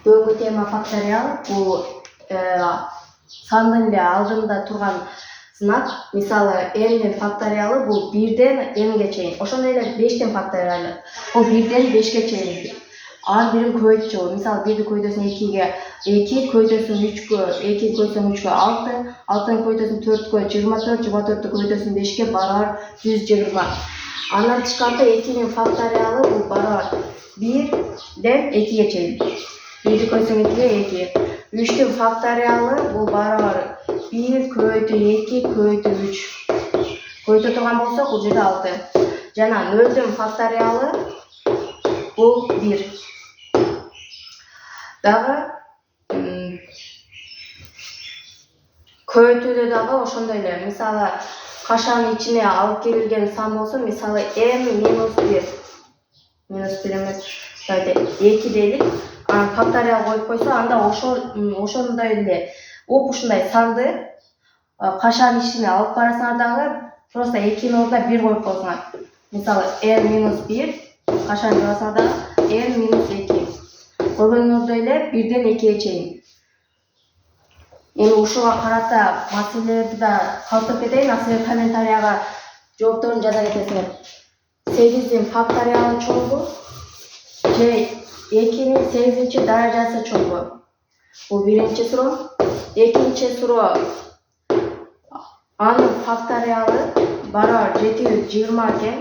Бүгүнкү тема факториал. Бул сандын эле алдында турган знак. Мисалы n'дин факториалы бул 1ден n'ге чейин. Ошондой эле 5тин факториалы бул 1ден 5ке чейин. Ар бирин көбөйтчү. Мисалы 1ди көбөйтөсүң 2ге 2, көбөйтөсүң 3кө 2, көбөйтөсүң 3кө 6, 6-ны көбөйтөсүң 4кө 24, 24-тү көбөйтөсүң 5ке барабар 120. Андан тышкарыда 2-нин факториалы бул барабар 1ден 2ге чейин. 1ди көбөйтсөң 2ге 2. 3-түн факториалы бул барабар 1 көбөйтүү 2 көбөйтүү 3. Көбөйтө турган болсок, бул жерде 6. Жана 0-дүн факториалы бул 1. Дагы көбөйтүүдө дагы ошондой эле. Мисалы кашанын ичине алып келилген сан болсо, мисалы n-1. -1 эмес, дайте 2 дейлик. Факториал коюп койсо, анда ошондой эле ушундай санды кашанын ичине алып барасыңар дагы просто 2-нин ордуна 1 коюп койсуңар. Мисалы n-1 кашан жазасыңар дагы n-2. Көргөнүңүздөй эле 1ден 2ге чейин. Эми ушуга карата маселелерди да калтырып кетейин, силер комментарияга жоопторун жаза кетесиңер. 8-дин факториалы чоңбу же 2-нин 8-чи даражасы чоңбу? Бул биринчи суроо. Экинчи суроо. Анын факториалы барабар 720 экен.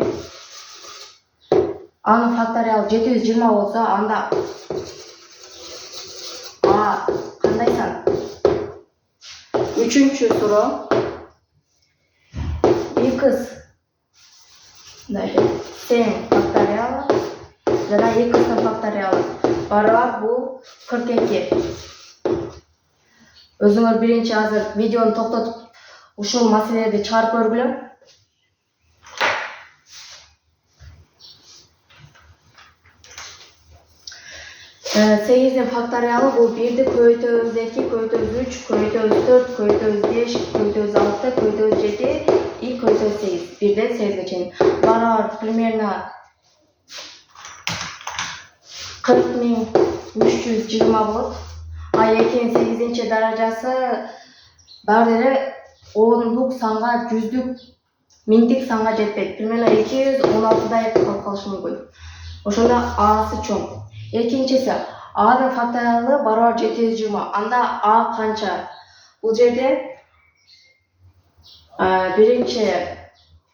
Анын факториалы 720 болсо, анда кандай сан? Үчүнчү суроо. X сен факториалы жана x'тын факториалы барабар бул 42. Өзүңөр биринчи азыр видеону токтотуп ушул маселелерди чыгарып көргүлө. Сегиздин факториалы бул 1ди көбөйтөбүз 2, көбөйтөбүз 3, көбөйтөбүз 4, көбөйтөбүз 5, көбөйтөбүз 6, көбөйтөбүз 7 и көбөйтөбүз 8. 1ден 8ге чейин. Барабар примерно 40.320 болот. 2-нин 8-чи даражасы баары эле 10-лук санга, 100-лүк, 1000-дик санга жетпейт. Примерно 216дай калып калышы мүмкүн. Ошондо асы чоң. Экинчиси, a'нын факториалы барабар 720. Анда a канча? Бул жерде биринчи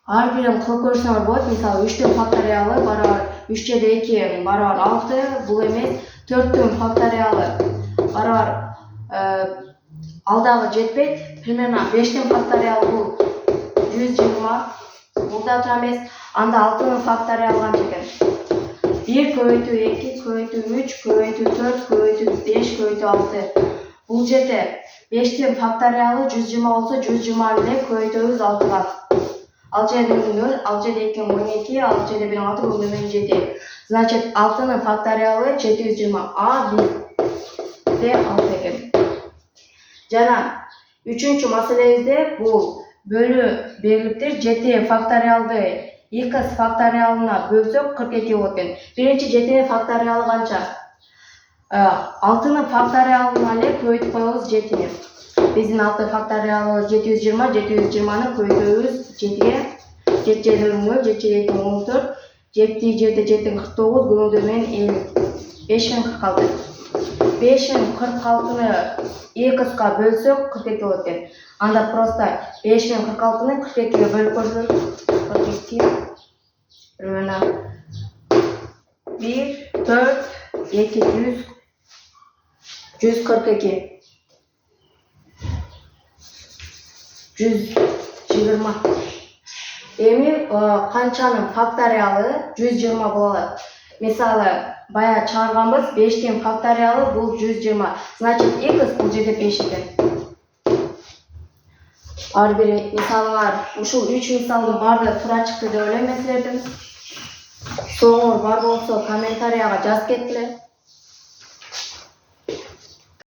ар бирин кылып көрсөңөр болот. Мисалы 3-түн факториалы барабар 3 жеде 2 барабар 6. Бул эмес. 4-түн факториалы барабар алдагы жетпейт. Примерно 5-тин факториалы бул 120. Бул да туура эмес. Анда 6-нын факториалы канча экен? 1 көбөйтүү 2 көбөйтүү 3 көбөйтүү 4 көбөйтүү 5 көбөйтүү 6. Бул жерде 5-тин факториалы 120 болсо, 120 эле көбөйтөбүз 6га. Ал жерде 0, ал жерде 2 12, ал жерде 1 6, бул 7. Значит, 6-нын факториалы 720. А 1де 6 экен. Жана 3-чү маселебизде бул бөлүү берилиптир. 7 факториалды x факториалына бөлсөк 42 болот экен. Биринчи 7-нин факториалы канча? 6-нын факториалына эле көбөйтүп коебуз 7-ни. Биздин 6 факториалы 720, 720-ны көбөйтөбүз 7ге. 7 жерде 0, 7 жерде 14, 7 жерде 7 49, бүгүндө менен 5046. 5046-ны x'ка бөлсөк 42 болот экен. Анда просто 5046-ны 42-ге бөлүп көрсөк 42 примерно 1 4 2 142 120. Эми канчанын факториалы 120 боло алат? Мисалы бая чыгарганбыз, 5-тин факториалы бул 120. Значит, x бул жерде 5 экен. Ар бир мисалыңар ушул 3 мисалдын баардыгы туура чыкты деп ойлойм мен силердин. Сооңор бар болсо комментарияга жазып кеткиле.